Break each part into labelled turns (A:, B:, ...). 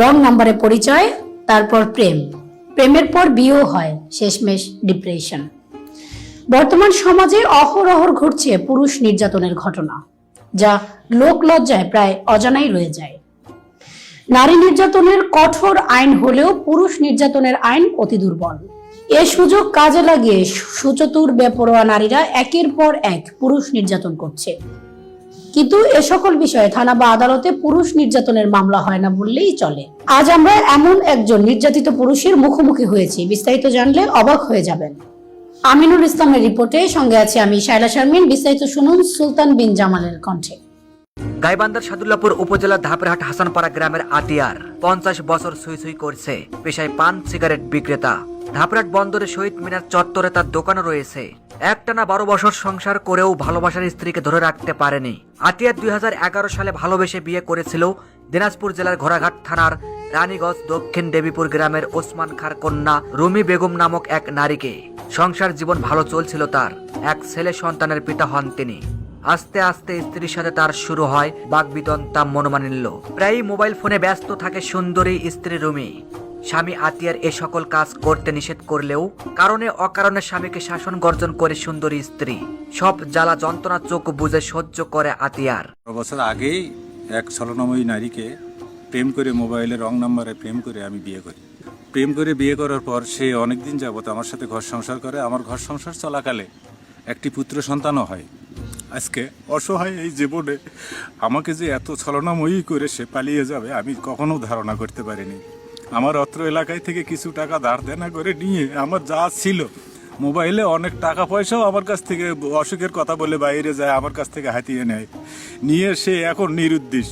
A: রং নাম্বারে পরিচয়, তারপর প্রেমের পর বিয়েও হয়, শেষমেশ ডিপ্রেশন। বর্তমান সমাজে অহরহ ঘটছে পুরুষ নির্যাতনের ঘটনা, যা লোক লজ্জায় প্রায় অজানাই রয়ে যায়। নারী নির্যাতনের কঠোর আইন হলেও পুরুষ নির্যাতনের আইন অতি দুর্বল। এ সুযোগ কাজে লাগিয়ে সুচতুর বেপরোয়া নারীরা একের পর এক পুরুষ নির্যাতন করছে। কিন্তু এ সকল বিষয়ে থানা বা আদালতে পুরুষ নির্যাতনের মামলা হয় না বললেই চলে। আজ আমরা এমন একজন নির্যাতিত পুরুষের মুখোমুখি হয়েছি, বিস্তারিত জানলে অবাক হয়ে যাবেন। আমিনুল ইসলামের রিপোর্টে, সঙ্গে আছে আমি শায়লা শারমিন। বিস্তারিত শুনুন সুলতান বিন জামালের কণ্ঠে।
B: গাইবান্ধার সাদুল্লাপুর উপজেলার ধাপেরহাট হাসানপাড়া গ্রামের আতিয়ার 50 বছর সুই সুই করছে, পেশায় পান সিগারেট বিক্রেতা। ধাপেরহাট বন্দরে শহীদ মিনার চত্বরে তার দোকানও রয়েছে। একটানা 12 বছর সংসার করেও ভালোবাসার স্ত্রীকে ধরে রাখতে পারেনি। আতিয়ার 2011 সালে ভালোবেসে বিয়ে করেছিল দিনাজপুর জেলার ঘোড়াঘাট থানার রানীগঞ্জ দক্ষিণ দেবীপুর গ্রামের ওসমান খাঁর কন্যা রুমি বেগম নামক এক নারীকে। সংসার জীবন ভালো চলছিল তার। এক ছেলে সন্তানের পিতা হন তিনি। আস্তে আস্তে স্ত্রীর সাথে তার শুরু হয় বাগবিতণ্ডা, মনোমালিন্য। প্রায়ই মোবাইল ফোনে ব্যস্ত থাকে সুন্দরী স্ত্রী রুমি। স্বামী আতিয়ার এ সকল কাজ করতে নিষেধ করলেও কারণে অকারণে স্বামীকে শাসন গর্জন করে সুন্দরী স্ত্রী। সব জ্বালা যন্ত্রণা চোখ বুঝে সহ্য করে আতিয়ার।
C: বছর আগেই এক ছলনাময়ী নারীকে প্রেম করে মোবাইলে রং নাম্বারে প্রেম করে আমি বিয়ে করি। প্রেম করে বিয়ে করার পর সে অনেকদিন যাবত আমার সাথে ঘর সংসার করে। আমার ঘর সংসার চলাকালে একটি পুত্র সন্তানও হয়। আজকে অসহায় এই জীবনে আমাকে যে এত ছলনাময়ী করে সে পালিয়ে যাবে আমি কখনো ধারণা করতে পারিনি। আমার অত্র এলাকায় থেকে কিছু টাকা ধার দেনা করে নিয়ে আমার যা ছিল, মোবাইলে অনেক টাকা পয়সাও আমার কাছ থেকে অসুখের কথা বলে বাইরে যায়, আমার কাছ থেকে হাতিয়ে নেয়, নিয়ে সে এখন নিরুদ্দেশ।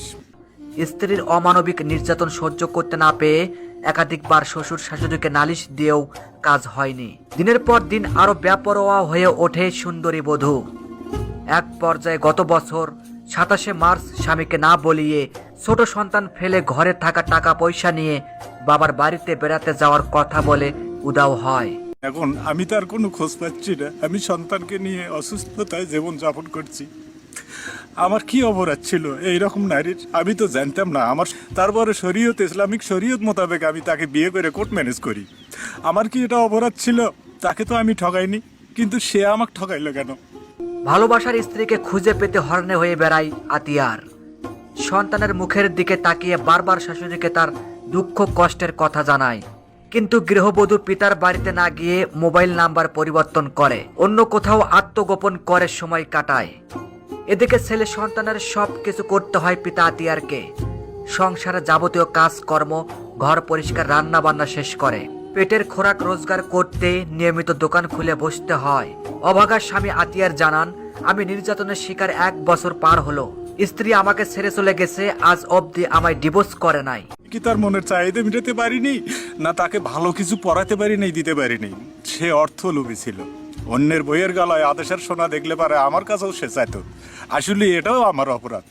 B: স্ত্রীর অমানবিক নির্যাতন সহ্য করতে না পেয়ে একাধিকবার শ্বশুর শাশুড়িকে নালিশ দিয়েও কাজ হয়নি। দিনের পর দিন আরো বেপরোয়া হয়ে ওঠে সুন্দরী বধূ। এক পর্যায়ে গত বছর 27শে মার্চ স্বামীকে না বলিয়ে ছোট সন্তান ফেলে ঘরে থাকা টাকা পয়সা নিয়ে বাবার বাড়িতে বেড়াতে যাওয়ার কথা বলে উধাও হয়।
C: এখন আমি তার কোনো খোঁজ পাচ্ছি না। আমি সন্তানকে নিয়ে অসুস্থতায় জীবন যাপন করছি। আমার কি অপরাধ ছিল এইরকম নারীর? আমি তো জানতাম না। আমার তারপরে শরীয়ত, ইসলামিক শরীয়ত মোতাবেক আমি তাকে বিয়ে করে কোর্ট ম্যানেজ করি। আমার কি এটা অপরাধ ছিল? তাকে তো আমি ঠকাইনি, কিন্তু সে আমাকে ঠকাইলো কেন?
B: ভালোবাসার স্ত্রীকে খুঁজে পেতে হরনে হয়ে বেড়ায় আতিয়ার। সন্তানের মুখের দিকে তাকিয়ে বারবার শাশুড়িকে তার দুঃখ কষ্টের কথা জানায়। কিন্তু গৃহবধূ পিতার বাড়িতে না গিয়ে মোবাইল নাম্বার পরিবর্তন করে অন্য কোথাও আত্মগোপন করে সময় কাটায়। এদিকে ছেলে সন্তানের সব কিছু করতে হয় পিতা আতিয়ারকে। সংসারে যাবতীয় কাজকর্ম, ঘর পরিষ্কার, রান্না বান্না শেষ করে পেটের খোরাক রোজগার করতে নিয়মিত দোকান খুলে বসতে হয়। অভাগা স্বামী আতিয়ার জানান, আমি নির্যাতনের শিকার 1 বছর পার হলো। স্ত্রী আমাকে ছেড়ে চলে গেছে, আজ অবধি আমায় ডিভোর্স করে নাই।
C: কি তার মনের চাহিদা মিটাতে পারিনি, না তাকে ভালো কিছু পড়াতে পারিনি, দিতে পারিনি। সে অর্থ লোভী ছিল। অন্যের বইয়ের গলায় আদেশের সোনা দেখলে পারে আমার কাছেও সে চাইতো। আসলে এটাও আমার অপরাধ।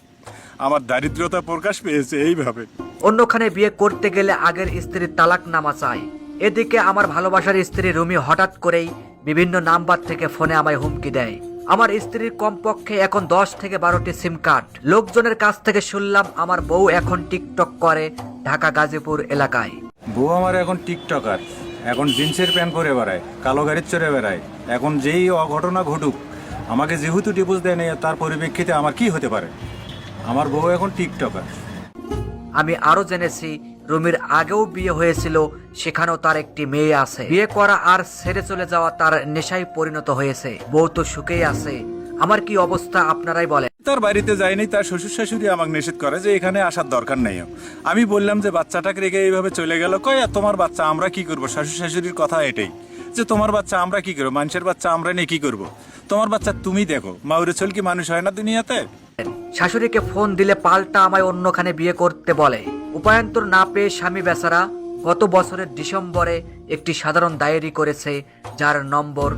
C: আমার দারিদ্রতা প্রকাশ পেয়েছে এইভাবে।
B: অন্যখানে বিয়ে করতে গেলে আগের স্ত্রীর তালাক নামা চায়। এদিকে আমার ভালোবাসার স্ত্রী রুমি হঠাৎ করেই বিভিন্ন নাম্বার থেকে ফোনে আমায় হুমকি দেয়। আমার স্ত্রীর কমপক্ষে এখন 10 থেকে 12টি সিম কার্ড। লোকজনের কাছ থেকে শুনলাম আমার বউ এখন টিকটক করে ঢাকা গাজীপুর এলাকায়।
C: বউ আমার এখন টিকটকার, এখন জিন্সের প্যান্ট পরে বেড়ায়, কালো গাড়ির চড়ে বেড়ায়। এখন যেই অঘটনা ঘটুক, আমাকে যেহেতু ডিভোর্স দেয় না, তার পরিপ্রেক্ষিতে আমার কি হতে পারে? আমার বউ এখন টিকটকার।
B: আমি আরো জেনেছি রুমির আগেও বিয়ে হয়েছিল, সেখানেও তার একটি মেয়ে আছে। বিয়ে করা আর ছেড়ে চলে যাওয়া তার নেশায় পরিণত হয়েছে। বউ তো সুখেই আছে। আমার কি অবস্থা আপনারাই বলেন।
C: তার বাড়িতে যায়নি, তার শ্বশুর শাশুড়ি আমাকে নিষেধ করে যে এখানে আসার দরকার নেই। আমি বললাম যে বাচ্চাটাকে রেখে এইভাবে চলে গেল। কয় আর তোমার বাচ্চা আমরা কি করবো? শ্বশুর শাশুড়ির কথা এটাই যে তোমার বাচ্চা আমরা কি করবো, মানুষের বাচ্চা আমরা নিয়ে কি করবো? তোমার বাচ্চা তুমি দেখো। মাউরে চল কি মানুষ হয় না দুনিয়াতে?
B: শাশুড়িকে ফোন দিলে পাল্টা আমায় অন্যখানে বিয়ে করতে বলে। উপায়ন্তর না পেয়ে স্বামী বেচারা গত বছরের ডিসেম্বরে একটি সাধারণ ডায়েরি করেছে, যার নম্বর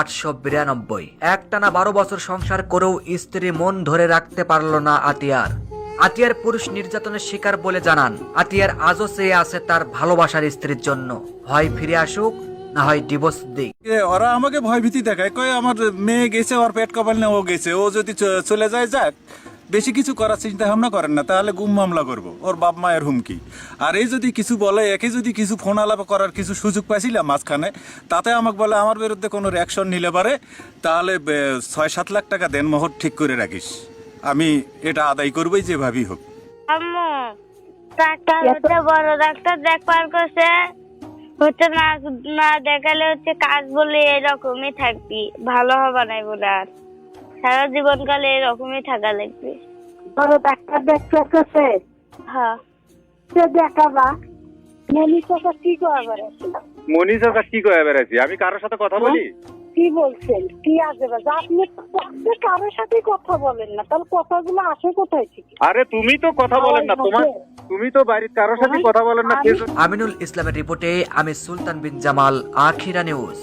B: 892। একটানা 12 বছর সংসার করেও স্ত্রী মন ধরে রাখতে পারল না আতিয়ার। আতিয়ার পুরুষ নির্যাতনের শিকার বলে জানান। আতিয়ার আজও চেয়ে আছে তার ভালোবাসার স্ত্রীর জন্য, হয় ফিরে আসুক না হয় ডিভোর্স দিক।
C: ওরা আমাকে ভয় ভীতি দেখায়, কয় আমার মেয়ে গেছে, ওর পেট কপাল নিয়ে ও গেছে, ও যদি চলে যায় যাক, বেশি কিছু করার চিন্তা ভাবনা করেন না, তাহলে গুম মামলা করব, ওর বাপ মায়ের হুমকি। আর এই যদি কিছু বলে, একে যদি কিছু ফোন আলাপ করার কিছু সুযোগ পাইছিলাম মাঝখানে, তাতে আমাকে বলে আমার বিরুদ্ধে কোনো রিয়াকশন নিলে পারে, তাহলে 6-7 লাখ টাকা দেনমোহর ঠিক করে রাখিস, আমি এটা আদায় করবোই যেভাবেই হোক।
D: আম্মু ডাক্তার হচ্ছে বড় ডাক্তার দেখবার করছে, হচ্ছে না না দেখালে হচ্ছে কাজ বলে এরকমই থাকবি, ভালো হবে না বলে আর সারা জীবনকালে এরকমই থাকা লাগবে।
E: বড় ডাক্তার দেখতে করছে,
D: হ্যাঁ
E: সে দেখাবা মনীষা কি করবার
F: মনি সরকার কি করে বেড়াচ্ছি, আমি কারোর সাথে কথা বলি?
E: কি বলছেন, কি আসবে? আপনি আপনি কারোর সাথে কথা বলেন না, তাহলে কথাগুলো আসে কোথায় থেকে?
F: আরে তুমি তো কথা বলেন না, তুমি তো বাড়ির কারোর সাথে কথা বলেন না।
B: আমিনুল ইসলামের রিপোর্টে আমি সুলতান বিন জামাল, আখিরা নিউজ।